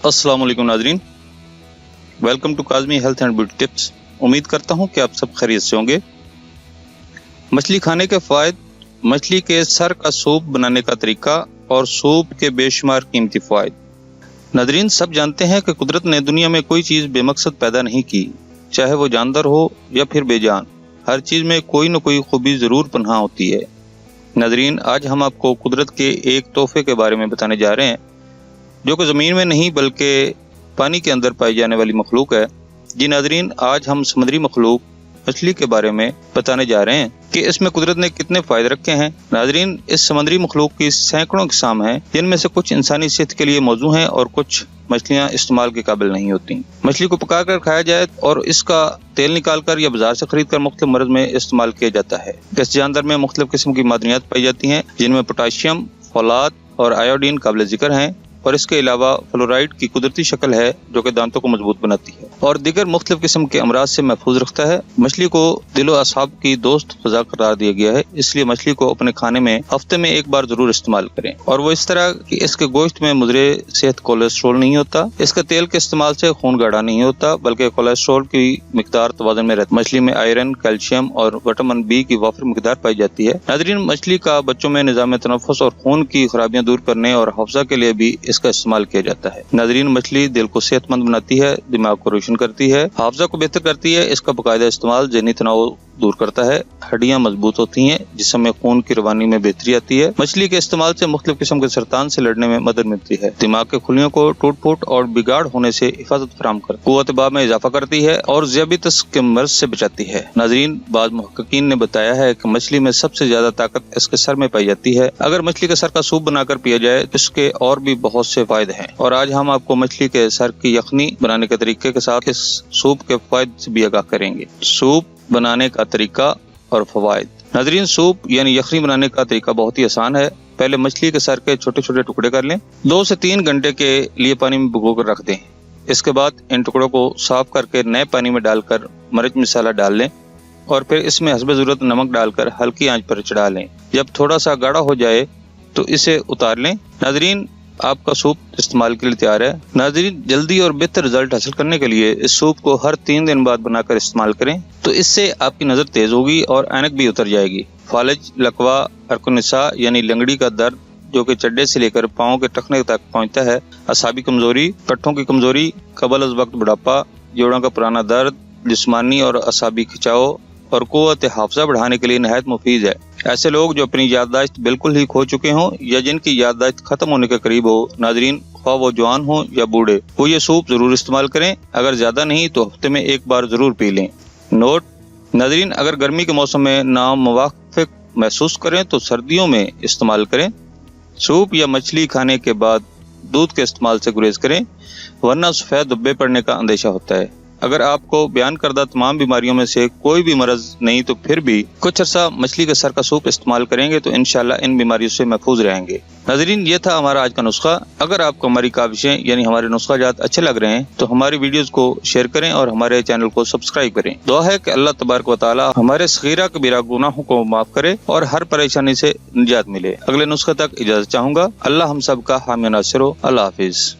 अस्सलाम वालेकुम नाजरीन, welcome to Kazmi health and beauty tips. उम्मीद करता हूँ कि आप सब खैरियत से होंगे। मछली खाने के फ़ायदे, मछली के सर का सूप बनाने का तरीका और सूप के बेशुमार कीमती फ़ायदे। नाजरीन, सब जानते हैं कि कुदरत ने दुनिया में कोई चीज़ बेमकसद पैदा नहीं की, चाहे वो जानवर हो या फिर बेजान। हर चीज़ में कोई न कोई खूबी ज़रूर पनाह होती है। नाजरीन, आज हम आपको कुदरत के एक तोहफे के बारे में बताने जा रहे हैं जो कि ज़मीन में नहीं बल्कि पानी के अंदर पाई जाने वाली मखलूक है। जी नाजरीन, आज हम समुद्री मखलूक मछली के बारे में बताने जा रहे हैं कि इसमें कुदरत ने कितने फ़ायदे रखे हैं। नाजरीन, इस समुद्री मखलूक की सैकड़ों किस्म हैं, जिनमें से कुछ इंसानी सेहत के लिए मौजू हैं और कुछ मछलियाँ इस्तेमाल के काबिल नहीं होती। मछली को पका कर खाया जाए और इसका तेल निकाल कर या बाजार से खरीद कर मुख्तलिफ मर्ज में इस्तेमाल किया जाता है। इस जानवर में मुख्तलिफ किस्म की मादनियात पाई जाती हैं, जिनमें पोटाशियम, फौलाद और आयोडीन काबिल जिक्र हैं। और इसके अलावा फ्लोराइड की कुदरती शक्ल है जो कि दांतों को मजबूत बनाती है और दीगर मुख्तलिफ किस्म के अमराज से महफूज रखता है। मछली को दिलो असाब की दोस्त ग़िज़ा करार दिया गया है, इसलिए मछली को अपने खाने में हफ्ते में एक बार जरूर इस्तेमाल करें। और वो इस तरह कि इसके गोश्त में मुज़रे सेहत कोलेस्ट्रोल नहीं होता, इसके तेल के इस्तेमाल से खून गाढ़ा नहीं होता, बल्कि कोलेस्ट्रोल की मिकदार तवाज़ुन में रहती है। मछली में आयरन, कैल्शियम और विटामिन बी की वाफिर मिकदार पाई जाती है। नाज़रीन, मछली का बच्चों में निज़ाम तनफ़ुस और खून की खराबियां दूर करने और हफ्ज़ा के लिए भी इसका इस्तेमाल किया जाता है। नाज़रीन, मछली दिल को सेहतमंद बनाती है, दिमाग को रोशन करती है, हाफजा को बेहतर करती है। इसका बाकायदा इस्तेमाल ज़हनी तनाव दूर करता है, हड्डियां मजबूत होती हैं, जिसमें खून की रवानी में बेहतरी आती है। मछली के इस्तेमाल से मुख्तलिफ किस्म के सरतान से लड़ने में मदद मिलती है, दिमाग के खुलियों को टूट फूट और बिगाड़ होने से हिफाजत फराहम कर क़ुव्वत बाह में इजाफा करती है और ज़ियाबतीस के मर्ज से बचाती है। नाज़रीन, बाद मुहक्किकीन ने बताया है कि मछली में सबसे ज्यादा ताकत इसके सर में पाई जाती है। अगर मछली के सर का सूप बनाकर पिया जाए तो इसके और भी बहुत से फायदे हैं। और आज हम आपको मछली के सर की यखनी बनाने के तरीके के साथ इस सूप के फायदे से भी आगाह करेंगे। सूप बनाने का तरीका और फवायद। नाज़रीन, सूप यानी यखनी बनाने का तरीका बहुत ही आसान है। पहले मछली के सर के छोटे छोटे टुकड़े कर लें, 2 से 3 घंटे के लिए पानी में भिगो कर रख दें। इसके बाद इन टुकड़ों को साफ करके नए पानी में डालकर मिर्च मसाला डाल लें और फिर इसमें हस्बे ज़रूरत नमक डालकर हल्की आंच पर चढ़ा लें। जब थोड़ा सा गाढ़ा हो जाए तो इसे उतार लें। नाज़रीन, आपका सूप इस्तेमाल के लिए तैयार है। नाज़रीन, जल्दी और बेहतर रिजल्ट हासिल करने के लिए इस सूप को हर 3 दिन बाद बनाकर इस्तेमाल करें, तो इससे आपकी नज़र तेज होगी और ऐनक भी उतर जाएगी। फालिज, लकवा, अर्कुनिसा यानी लंगड़ी का दर्द जो कि चड्डे से लेकर पाँव के टखने तक पहुंचता है, असाबी कमजोरी, पट्टों की कमजोरी, कबल अज़ वक्त बुढ़ापा, जोड़ों का पुराना दर्द, जिस्मानी और असाबी खिंचाव और क़ुव्वत हाफ़ज़ा बढ़ाने के लिए नहायत मुफीद है। ऐसे लोग जो अपनी याददाश्त बिल्कुल ही खो चुके हों या जिनकी याददाश्त खत्म होने के करीब हो, नाज़रीन, ख्वाह वो जवान हो या बूढ़े, वो ये सूप जरूर इस्तेमाल करें। अगर ज्यादा नहीं तो हफ्ते में एक बार जरूर पी लें। नोट: नाज़रीन, अगर गर्मी के मौसम में नामुवाफ़िक महसूस करें तो सर्दियों में इस्तेमाल करें। सूप या मछली खाने के बाद दूध के इस्तेमाल से गुरेज करें, वरना सफ़ेद धब्बे पड़ने का अंदेशा होता है। अगर आपको बयान करदा तमाम बीमारियों में से कोई भी मरज नहीं तो फिर भी कुछ अर्सा मछली के सर का सूप इस्तेमाल करेंगे तो इंशाल्लाह इन बीमारियों से महफूज रहेंगे। नाज़रीन, ये था हमारा आज का नुस्खा। अगर आपको हमारी काविशें यानी हमारे नुस्खा जात अच्छे लग रहे हैं तो हमारी वीडियोस को शेयर करें और हमारे चैनल को सब्सक्राइब करें। दुआ है कि अल्लाह तबारक व तआला हमारे सगीरा कबीरा गुनाहों को माफ करे और हर परेशानी से निजात मिले। अगले नुस्खे तक इजाजत चाहूंगा। अल्लाह हम सब का हामी नासिर हो। अल्लाह हाफिज।